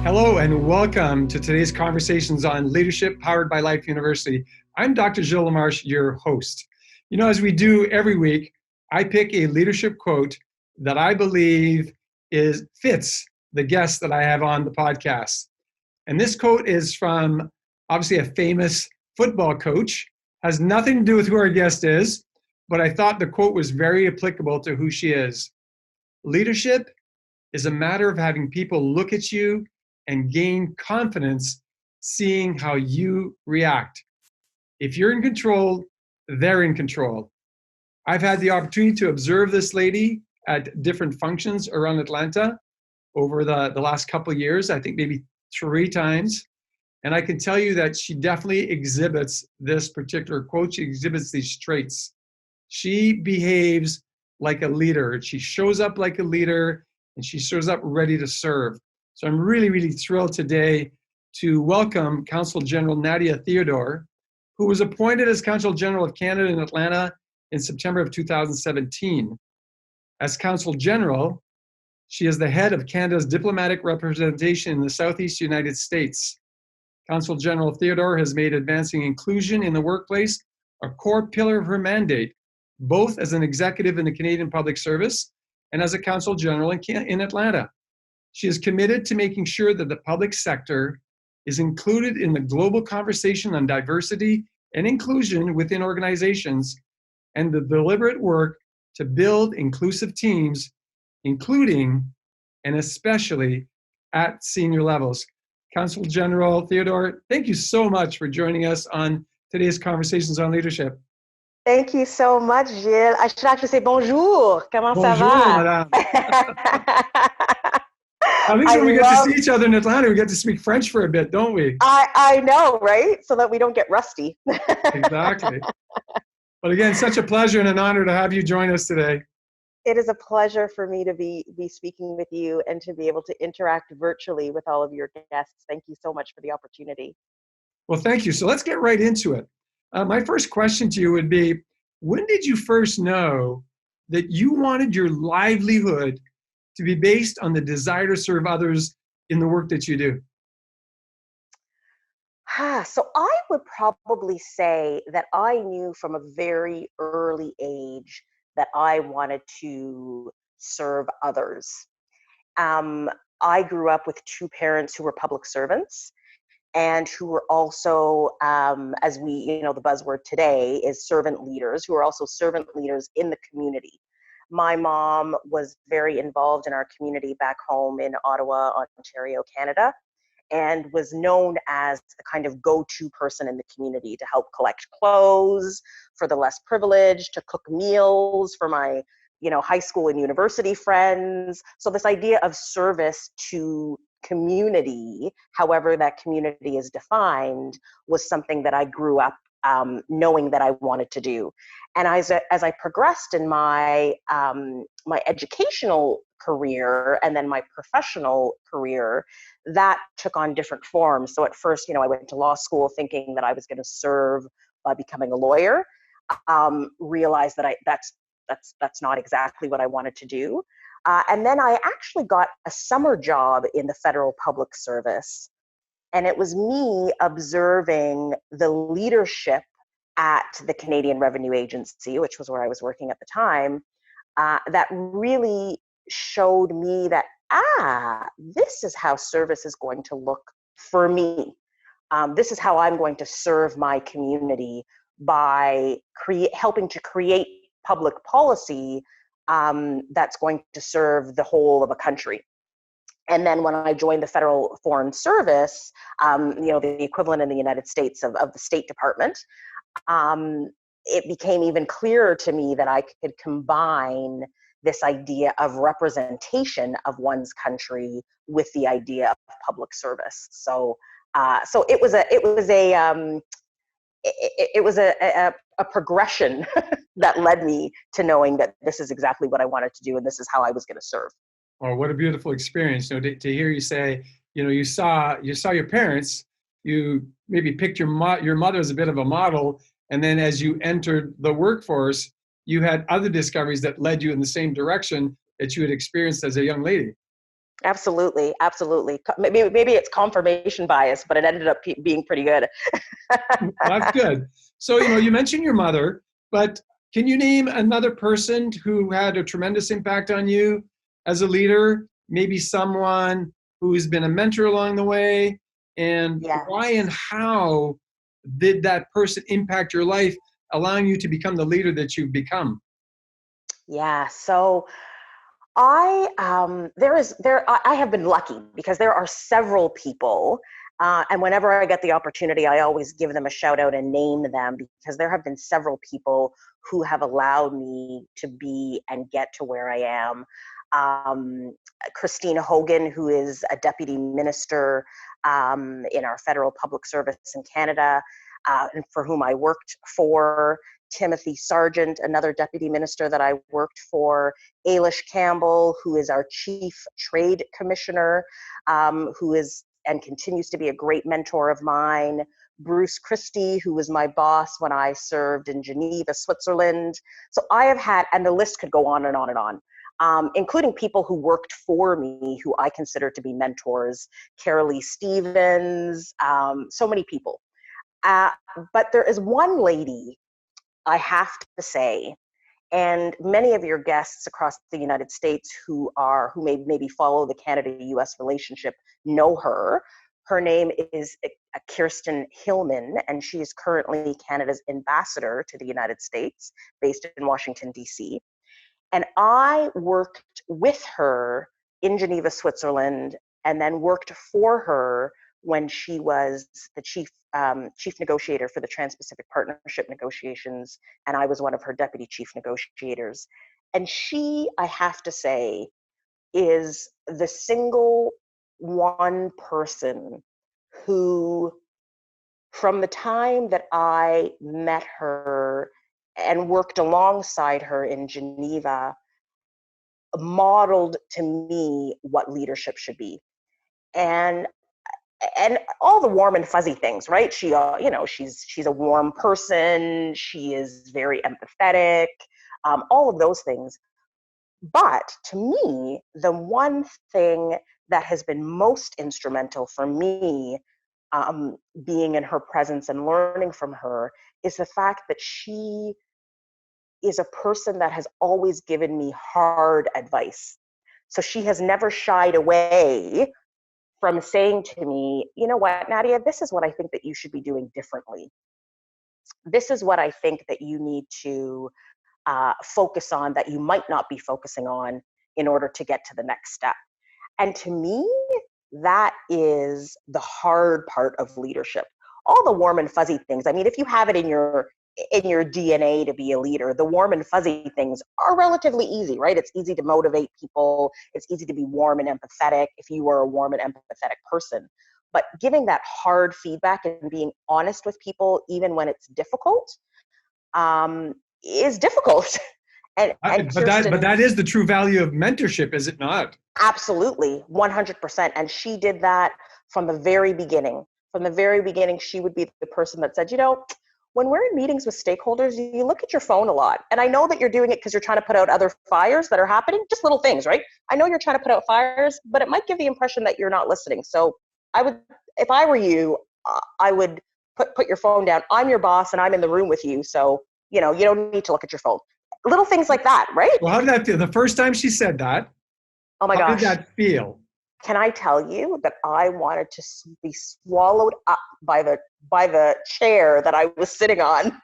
Hello and welcome to today's conversations on leadership powered by Life University. I'm Dr. Gilles LaMarche, your host. You know, as we do every week, I pick a leadership quote that I believe fits the guest that I have on the podcast. And this quote is from obviously a famous football coach, has nothing to do with who our guest is, but I thought the quote was very applicable to who she is. Leadership is a matter of having people look at you and gain confidence seeing how you react. If you're in control, they're in control. I've had the opportunity to observe this lady at different functions around Atlanta over the last couple of years, I think maybe 3 times. And I can tell you that she definitely exhibits this particular quote. She exhibits these traits. She behaves like a leader. She shows up like a leader, and she shows up ready to serve. So I'm really, really thrilled today to welcome Consul General Nadia Theodore, who was appointed as Consul General of Canada in Atlanta in September of 2017. As Consul General, she is the head of Canada's diplomatic representation in the Southeast United States. Consul General Theodore has made advancing inclusion in the workplace a core pillar of her mandate, both as an executive in the Canadian Public Service and as a Consul General in Atlanta. She is committed to making sure that the public sector is included in the global conversation on diversity and inclusion within organizations and the deliberate work to build inclusive teams, including and especially at senior levels. Consul General Theodore, thank you so much for joining us on today's Conversations on Leadership. Thank you so much, Gilles. I should actually say bonjour. Comment ça Bonjour, va? madame. At least when we get to see each other in Atlanta, we get to speak French for a bit, don't we? I know, right? So that we don't get rusty. Exactly. But again, such a pleasure and an honor to have you join us today. It is a pleasure for me to be speaking with you and to be able to interact virtually with all of your guests. Thank you so much for the opportunity. Well, thank you. So let's get right into it. My first question to you would be, when did you first know that you wanted your livelihood to be based on the desire to serve others in the work that you do? So I would probably say that I knew from a very early age that I wanted to serve others. I grew up with 2 parents who were public servants and who were also, as we, the buzzword today is servant leaders, who are also servant leaders in the community. My mom was very involved in our community back home in Ottawa, Ontario, Canada, and was known as the kind of go-to person in the community to help collect clothes for the less privileged, to cook meals for my, high school and university friends. So this idea of service to community, however that community is defined, was something that I grew up knowing that I wanted to do. And as I progressed in my my educational career and then my professional career, that took on different forms. So at first, I went to law school thinking that I was going to serve by becoming a lawyer. Realized that that's not exactly what I wanted to do. And then I actually got a summer job in the federal public service. And it was me observing the leadership at the Canadian Revenue Agency, which was where I was working at the time, that really showed me that, this is how service is going to look for me. This is how I'm going to serve my community by helping to create public policy that's going to serve the whole of a country. And then when I joined the Federal Foreign Service, the equivalent in the United States of the State Department, it became even clearer to me that I could combine this idea of representation of one's country with the idea of public service. So it was a progression that led me to knowing that this is exactly what I wanted to do and this is how I was going to serve. Oh, what a beautiful experience! To hear you say, you saw your parents, you maybe picked your mother as a bit of a model, and then as you entered the workforce, you had other discoveries that led you in the same direction that you had experienced as a young lady. Absolutely, absolutely. Maybe it's confirmation bias, but it ended up being pretty good. Well, that's good. So, you mentioned your mother, but can you name another person who had a tremendous impact on you as a leader? Maybe someone who's been a mentor along the way, and why and Yes. how did that person impact your life, allowing you to become the leader that you've become? Yeah. So I have been lucky because there are several people, and whenever I get the opportunity, I always give them a shout out and name them, because there have been several people who have allowed me to be and get to where I am. Um, Christine Hogan, who is a deputy minister in our federal public service in Canada, and for whom I worked for. Timothy Sargent, another deputy minister that I worked for. Ailish Campbell, who is our chief trade commissioner, who is and continues to be a great mentor of mine. Bruce Christie, who was my boss when I served in Geneva, Switzerland. So I have had, and the list could go on and on and on, including people who worked for me who I consider to be mentors. Carolee Stevens, so many people. Uh, but there is one lady I have to say, and many of your guests across the United States who may maybe follow the Canada-U.S. relationship know her. Her name is Kirsten Hillman, and she is currently Canada's ambassador to the United States, based in Washington, D.C. And I worked with her in Geneva, Switzerland, and then worked for her when she was the chief negotiator for the Trans-Pacific Partnership negotiations, and I was one of her deputy chief negotiators. And she, I have to say, is the single one person who, from the time that I met her and worked alongside her in Geneva, modeled to me what leadership should be. And all the warm and fuzzy things, right? She's a warm person. She is very empathetic. All of those things. But to me, the one thing that has been most instrumental for me, being in her presence and learning from her, is the fact that she is a person that has always given me hard advice. So she has never shied away from saying to me, you know what, Nadia, this is what I think that you should be doing differently. This is what I think that you need to focus on that you might not be focusing on in order to get to the next step. And to me, that is the hard part of leadership. All the warm and fuzzy things. I mean, if you have it in your DNA to be a leader, the warm and fuzzy things are relatively easy, right? It's easy to motivate people. It's easy to be warm and empathetic if you are a warm and empathetic person. But giving that hard feedback and being honest with people, even when it's difficult, is difficult. And But Kirsten, that is the true value of mentorship, is it not? absolutely, 100%. And she did that from the very beginning. From the very beginning, she would be the person that said, when we're in meetings with stakeholders, you look at your phone a lot. And I know that you're doing it because you're trying to put out other fires that are happening, just little things, right? I know you're trying to put out fires, but it might give the impression that you're not listening. So I would, if I were you, I would put your phone down. I'm your boss and I'm in the room with you. So, you don't need to look at your phone. Little things like that, right? Well, how did that feel? The first time she said that, Oh my how did gosh. that feel? Can I tell you that I wanted to be swallowed up by the chair that I was sitting on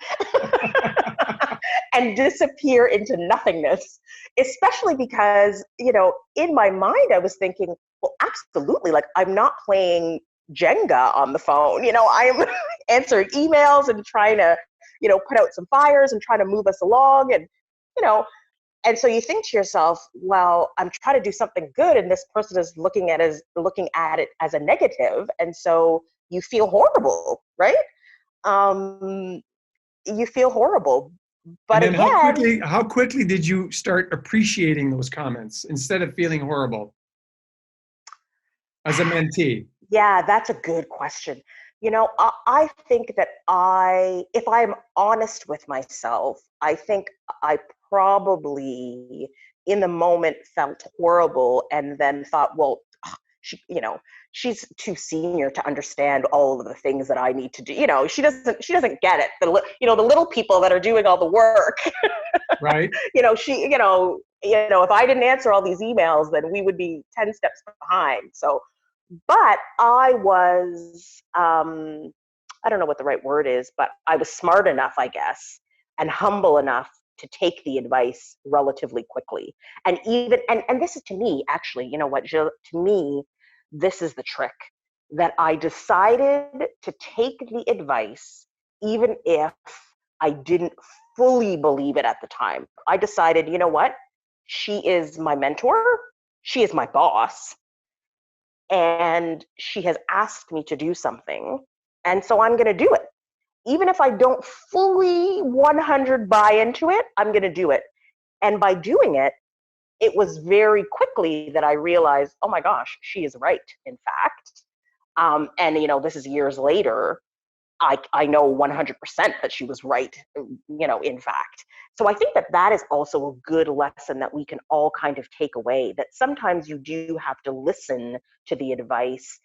and disappear into nothingness? Especially because, in my mind I was thinking, well, absolutely, like, I'm not playing Jenga on the phone. I'm answering emails and trying to, put out some fires and trying to move us along, and you know and so you think to yourself, well, I'm trying to do something good, and this person is looking at it as a negative, and so you feel horrible, right? Um, you feel horrible, And but then again, how quickly did you start appreciating those comments instead of feeling horrible as a mentee? yeah, that's a good question. I think that if I'm honest with myself, I think I probably in the moment felt horrible and then thought, well, she, she's too senior to understand all of the things that I need to do. She doesn't get it. The little people that are doing all the work. Right. If I didn't answer all these emails, then we would be 10 steps behind. So, but I was, I don't know what the right word is, but I was smart enough, I guess, and humble enough to take the advice relatively quickly. And even, and this is to me, actually, you know what, Gilles, to me, this is the trick, that I decided to take the advice, even if I didn't fully believe it at the time. I decided, you know what, she is my mentor, she is my boss, and she has asked me to do something, and so I'm going to do it. Even if I don't fully 100 buy into it, I'm going to do it. And by doing it, it was very quickly that I realized, oh my gosh, she is right, in fact. And, this is years later. I know 100% that she was right, in fact. So I think that is also a good lesson that we can all kind of take away, that sometimes you do have to listen to the advice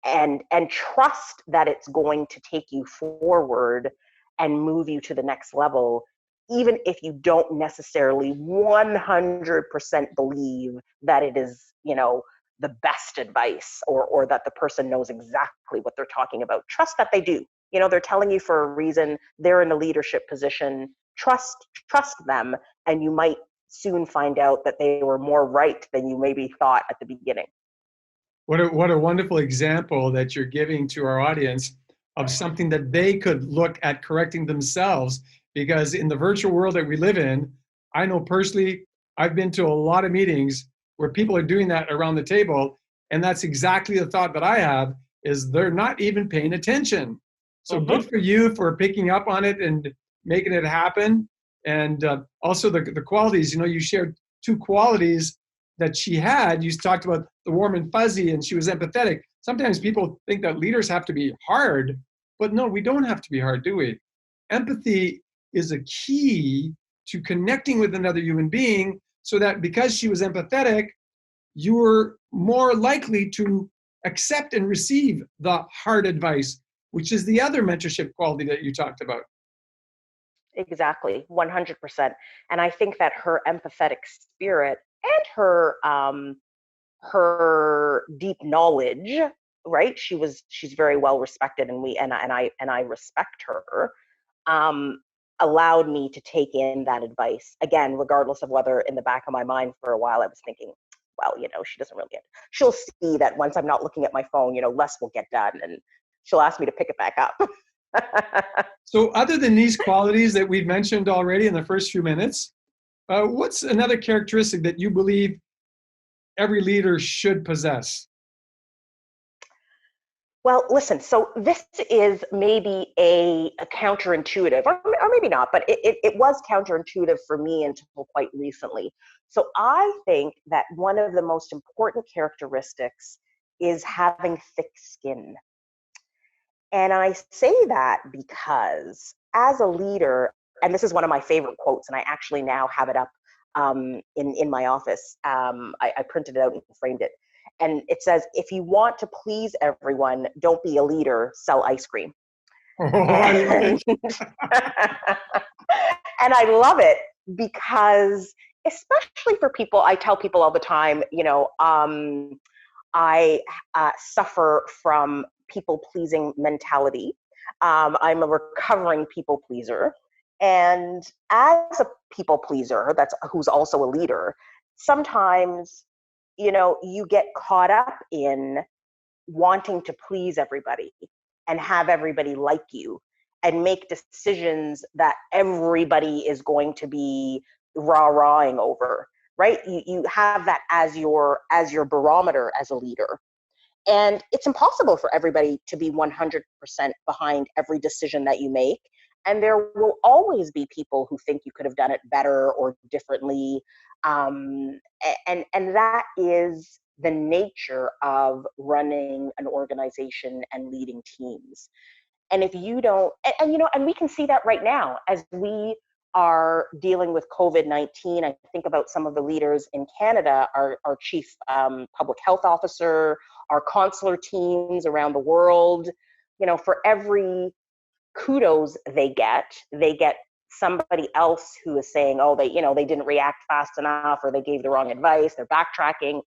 and trust that it's going to take you forward and move you to the next level, even if you don't necessarily 100% believe that it is, the best advice, or that the person knows exactly what they're talking about. Trust that they do. They're telling you for a reason. They're in a leadership position. Trust them, and you might soon find out that they were more right than you maybe thought at the beginning. What a wonderful example that you're giving to our audience of something that they could look at correcting themselves. Because in the virtual world that we live in, I know personally, I've been to a lot of meetings where people are doing that around the table. And that's exactly the thought that I have, is they're not even paying attention. So Mm-hmm. good for you for picking up on it and making it happen. And also the qualities, you shared two qualities that she had. You talked about the warm and fuzzy, and she was empathetic. Sometimes people think that leaders have to be hard, but no, we don't have to be hard, do we? Empathy is a key to connecting with another human being, so that because she was empathetic, you were more likely to accept and receive the hard advice, which is the other mentorship quality that you talked about. Exactly, 100%. And I think that her empathetic spirit and her deep knowledge, right? She's very well respected, and I respect her. Um, Allowed me to take in that advice again, regardless of whether in the back of my mind for a while I was thinking, well, she doesn't really get. She'll see that once I'm not looking at my phone, less will get done, and she'll ask me to pick it back up. So other than these qualities that we've mentioned already in the first few minutes, what's another characteristic that you believe every leader should possess? Well, listen, so this is maybe a counterintuitive, or maybe not, but it was counterintuitive for me until quite recently. So I think that one of the most important characteristics is having thick skin. And I say that because as a leader, and this is one of my favorite quotes, and I actually now have it up in my office. I printed it out and framed it. And it says, if you want to please everyone, don't be a leader, sell ice cream. Oh, I love And, it. and I love it because, especially for people, I tell people all the time, I suffer from people pleasing mentality. I'm a recovering people pleaser. And as a people pleaser, who's also a leader, sometimes, you get caught up in wanting to please everybody and have everybody like you and make decisions that everybody is going to be rah-rahing over, right? You have that as your barometer as a leader. And it's impossible for everybody to be 100% behind every decision that you make. And there will always be people who think you could have done it better or differently. And that is the nature of running an organization and leading teams. And if you don't, and we can see that right now as we are dealing with COVID-19. I think about some of the leaders in Canada, our chief public health officer, our consular teams around the world. For every kudos they get somebody else who is saying, oh, they didn't react fast enough, or they gave the wrong advice, they're backtracking.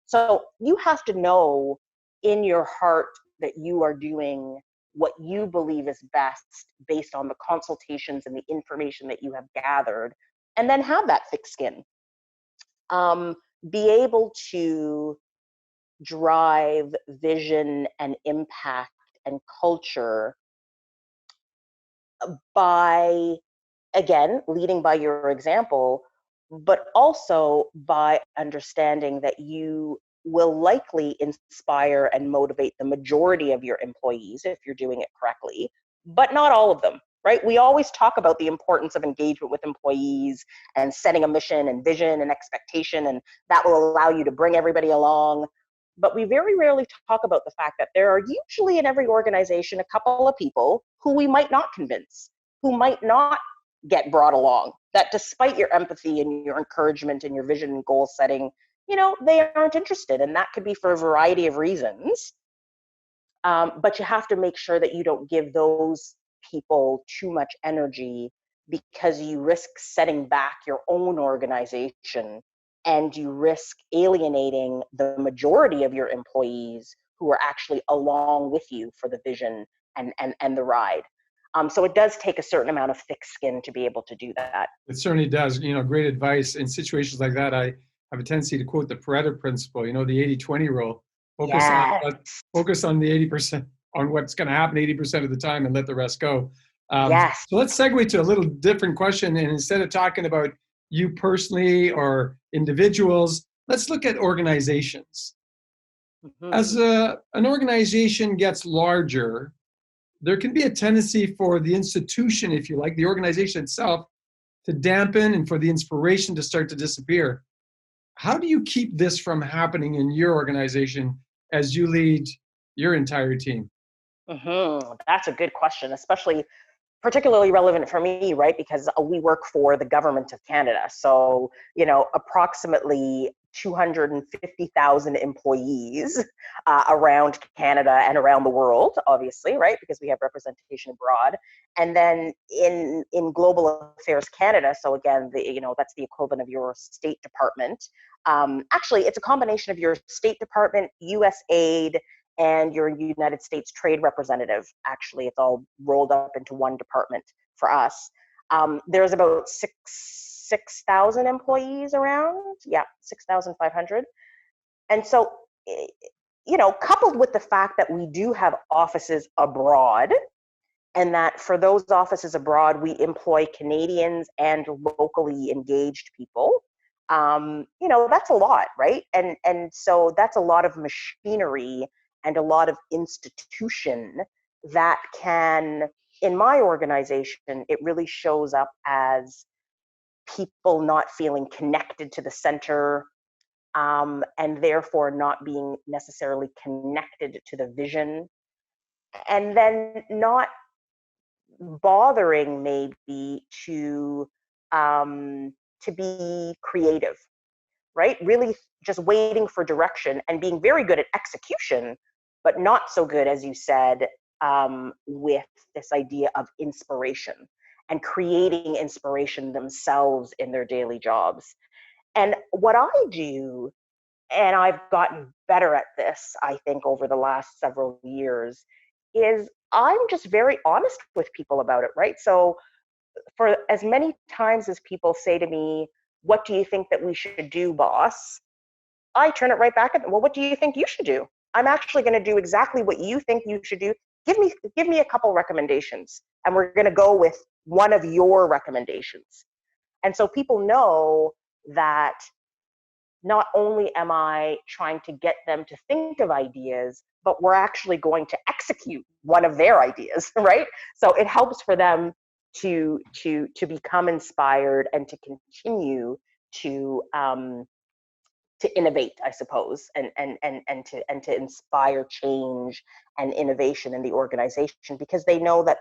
So you have to know in your heart that you are doing what you believe is best based on the consultations and the information that you have gathered, and then have that thick skin. Be able to drive vision and impact and culture by, again, leading by your example, but also by understanding that you will likely inspire and motivate the majority of your employees if you're doing it correctly, but not all of them, right? We always talk about the importance of engagement with employees and setting a mission and vision and expectation, and that will allow you to bring everybody along. But we very rarely talk about the fact that there are usually in every organization a couple of people who we might not convince, who might not get brought along, that despite your empathy and your encouragement and your vision and goal setting, they aren't interested. And that could be for a variety of reasons. But you have to make sure that you don't give those people too much energy, because you risk setting back your own organization, and you risk alienating the majority of your employees who are actually along with you for the vision and the ride. So it does take a certain amount of thick skin to be able to do that. It certainly does. Great advice. In situations like that, I have a tendency to quote the Peretta Principle, the 80-20 rule. Yes. Focus on the 80%, on what's going to happen 80% of the time, and let the rest go. Yes. So let's segue to a little different question. And instead of talking about you personally or individuals, let's look at organizations. Mm-hmm. As an organization gets larger, there can be a tendency for the institution, if you like, the organization itself, to dampen and for the inspiration to start to disappear. How do you keep this from happening in your organization as you lead your entire team? Mm-hmm. That's a good question, especially particularly relevant for me, right? Because we work for the government of Canada. So, approximately 250,000 employees around Canada and around the world, obviously, right? Because we have representation abroad. And then in Global Affairs Canada, so again, that's the equivalent of your State Department. Actually, it's a combination of your State Department, USAID, and your United States Trade Representative. Actually, it's all rolled up into one department for us. There's about 6,000 employees around. Yeah, 6,500. And so, coupled with the fact that we do have offices abroad, and that for those offices abroad, we employ Canadians and locally engaged people. That's a lot, right? And so that's a lot of machinery and a lot of institution that can, in my organization, it really shows up as people not feeling connected to the center, and therefore not being necessarily connected to the vision, and then not bothering maybe to be creative, right? Really just waiting for direction and being very good at execution, but not so good, as you said, with this idea of inspiration and creating inspiration themselves in their daily jobs. And what I do, and I've gotten better at this, I think, over the last several years, is I'm just very honest with people about it, right? So for as many times as people say to me, what do you think that we should do, boss? I turn it right back at them. Well, what do you think you should do? I'm actually going to do exactly what you think you should do. Give me a couple recommendations, and we're going to go with one of your recommendations. And so people know that not only am I trying to get them to think of ideas, but we're actually going to execute one of their ideas, right? So it helps for them to become inspired and to continue to innovate, I suppose, and to inspire change and innovation in the organization, because they know that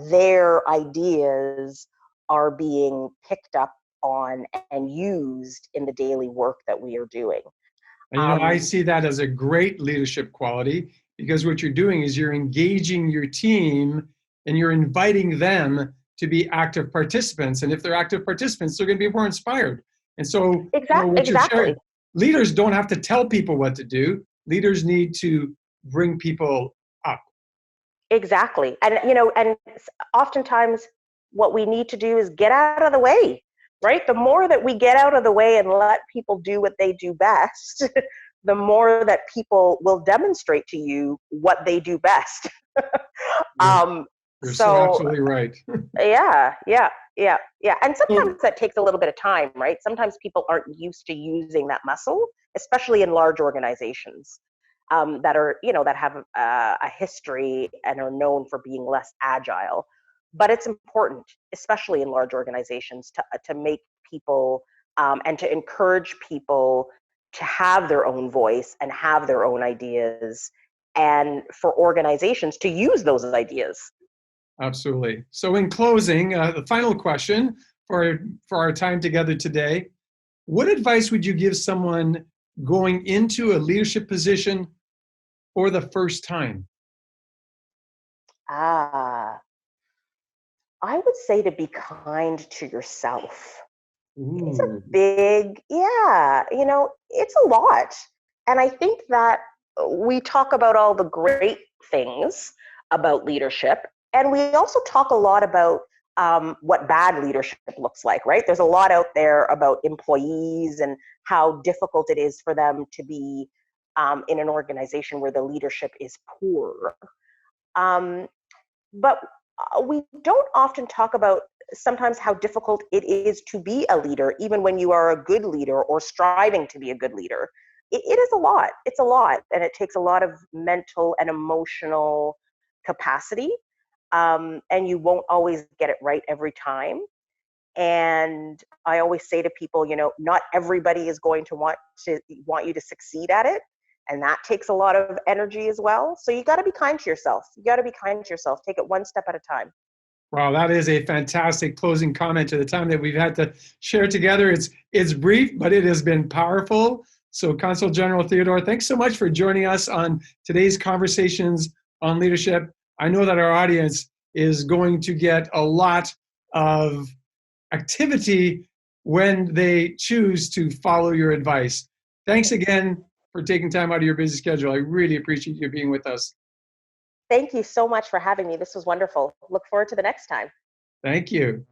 their ideas are being picked up on and used in the daily work that we are doing. And I see that as a great leadership quality, because what you're doing is you're engaging your team and you're inviting them to be active participants. And if they're active participants, they're going to be more inspired. And so, what you're sharing, leaders don't have to tell people what to do. Leaders need to bring people up. Exactly. And, and oftentimes what we need to do is get out of the way, right? The more that we get out of the way and let people do what they do best, the more that people will demonstrate to you what they do best. You're so absolutely right. Yeah. And sometimes that takes a little bit of time, right? Sometimes people aren't used to using that muscle, especially in large organizations that are, that have a history and are known for being less agile. But it's important, especially in large organizations, to make people and to encourage people to have their own voice and have their own ideas, and for organizations to use those ideas. Absolutely. So in closing, the final question for our time together today, what advice would you give someone going into a leadership position for the first time? I would say to be kind to yourself. Ooh. It's a big, it's a lot. And I think that we talk about all the great things about leadership, and we also talk a lot about what bad leadership looks like, right? There's a lot out there about employees and how difficult it is for them to be in an organization where the leadership is poor. But we don't often talk about sometimes how difficult it is to be a leader, even when you are a good leader or striving to be a good leader. It is a lot. It's a lot. And it takes a lot of mental and emotional capacity. And you won't always get it right every time. And I always say to people, not everybody is going to want you to succeed at it. And that takes a lot of energy as well. So you got to be kind to yourself. Take it one step at a time. Wow, that is a fantastic closing comment to the time that we've had to share together. It's brief, but it has been powerful. So Consul General Theodore, thanks so much for joining us on today's conversations on leadership. I know that our audience is going to get a lot of activity when they choose to follow your advice. Thanks again for taking time out of your busy schedule. I really appreciate you being with us. Thank you so much for having me. This was wonderful. Look forward to the next time. Thank you.